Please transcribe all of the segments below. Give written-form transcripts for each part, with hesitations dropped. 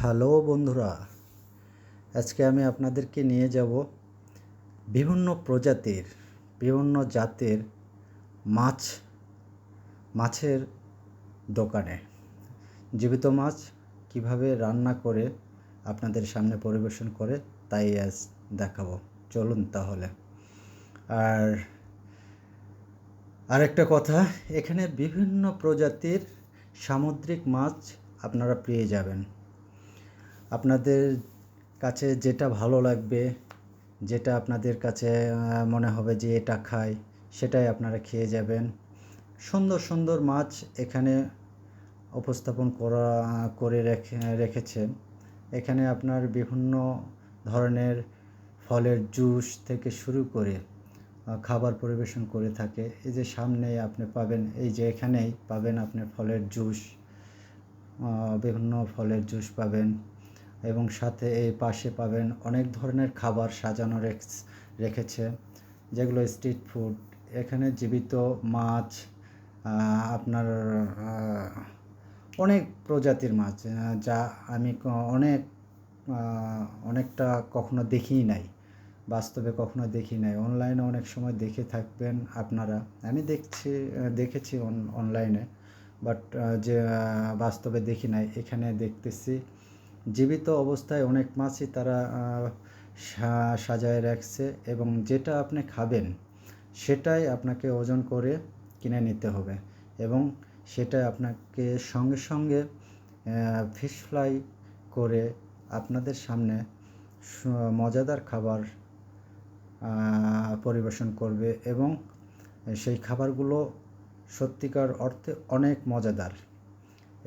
Hello বন্ধুরা, আজকে আমি আপনাদেরকে নিয়ে যাব বিভিন্ন প্রজাতির বিভিন্ন জাতের মাছের দোকানে। জীবিত মাছ কিভাবে রান্না করে আপনাদের সামনে পরিবেশন করে তাই আজ দেখাবো। চলুন তাহলে। আরেকটা কথা, এখানে বিভিন্ন প্রজাতির সামুদ্রিক মাছ আপনারা পেয়ে যাবেন। আপনাদের কাছে যেটা ভালো লাগবে, যেটা আপনাদের কাছে মনে হবে যে এটা খাই, সেটাই আপনারা খেয়ে যাবেন। সুন্দর সুন্দর মাছ এখানে উপস্থাপন করে রেখেছে। এখানে আপনার বিভিন্ন ধরনের ফলের জুস থেকে শুরু করে খাবার পরিবেশন করে থাকে। এই যে সামনেই আপনি পাবেন, এই যে এখানেই পাবেন আপনি ফলের জুস, বিভিন্ন ফলের জুস পাবেন এবং সাথে এই পাশে পাবেন অনেক ধরনের খাবার সাজানো রেখেছে, যেগুলো স্ট্রিট ফুড। এখানে জীবিত মাছ, আপনার অনেক প্রজাতির মাছ, যা আমি অনেকটা কখনো দেখিই নাই, বাস্তবে কখনো দেখি নাই। অনলাইনে অনেক সময় দেখে থাকবেন আপনারা, আমি দেখেছি অনলাইনে, বাট যে বাস্তবে দেখি নাই। এখানে দেখতেছি জীবিত অবস্থায় অনেক মাছই তারা সাজায় রাখছে, এবং যেটা আপনি খাবেন সেটাই আপনাকে ওজন করে কিনে নিতে হবে, এবং সেটাই আপনাকে সঙ্গে সঙ্গে ফিশ ফ্রাই করে আপনাদের সামনে মজাদার খাবার পরিবেশন করবে, এবং সেই খাবারগুলো সত্যিকার অর্থে অনেক মজাদার।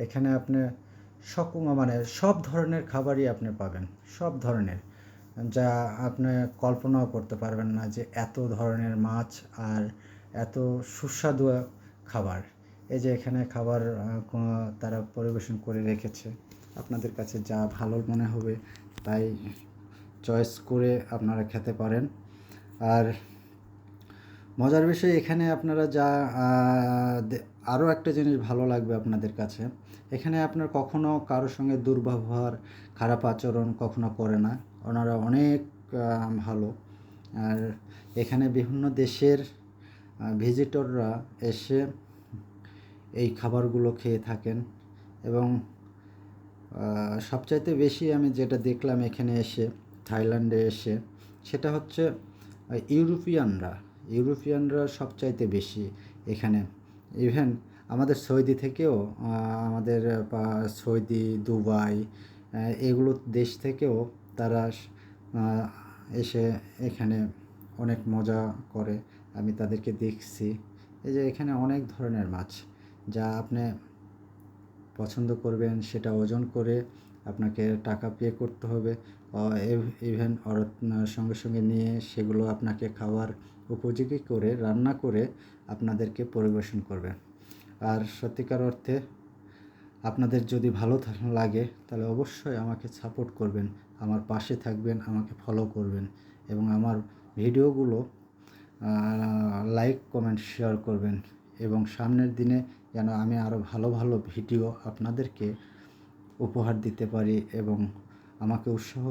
এখানে আপনি সব ধরনের খাবারই আপনি পাবেন, সব ধরনের, যা আপনি কল্পনাও করতে পারবেন না যে এত ধরনের মাছ আর এত সুস্বাদু খাবার। এই যে এখানে খাবার তারা পরিবেশন করে রেখেছে, আপনাদের কাছে যা ভালো মনে হবে তাই চয়েস করে আপনারা খেতে পারেন। আর মজার বিষয়, এখানে আপনারা আরও একটা জিনিস ভালো লাগবে আপনাদের কাছে, এখানে আপনার কখনো কারোর সঙ্গে দুর্ব্যবহার, খারাপ আচরণ কখনো করে না, ওনারা অনেক ভালো। আর এখানে বিভিন্ন দেশের ভিজিটররা এসে এই খাবারগুলো খেয়ে থাকেন, এবং সবচাইতে বেশি আমি যেটা দেখলাম এখানে এসে, থাইল্যান্ডে এসে, সেটা হচ্ছে ইউরোপিয়ানরা সবচাইতে বেশি এখানে। ইভেন আমাদের সৌদি থেকেও, আমাদের সৌদি, দুবাই, এগুলো দেশ থেকেও তারা এসে এখানে অনেক মজা করে, আমি তাদেরকে দেখছি। এই যে এখানে অনেক ধরনের মাছ, যা আপনি পছন্দ করবেন সেটা ওজন করে আপনাকে টাকা পে করতে হবে, ইভেন সঙ্গে সঙ্গে নিয়ে সেগুলো আপনাকে খাওয়ার উপযোগী করে রান্না করে আপনাদেরকে পরিবেশন করবে। আর সত্যিকার অর্থে আপনাদের যদি ভালো লাগে তাহলে অবশ্যই আমাকে সাপোর্ট করবেন, আমার পাশে থাকবেন, আমাকে ফলো করবেন, এবং আমার ভিডিওগুলো লাইক, কমেন্ট, শেয়ার করবেন, এবং সামনের দিনে যেন আমি আরও ভালো ভালো ভিডিও আপনাদেরকে উপহার দিতে পারি, এবং আমাকে উৎসাহ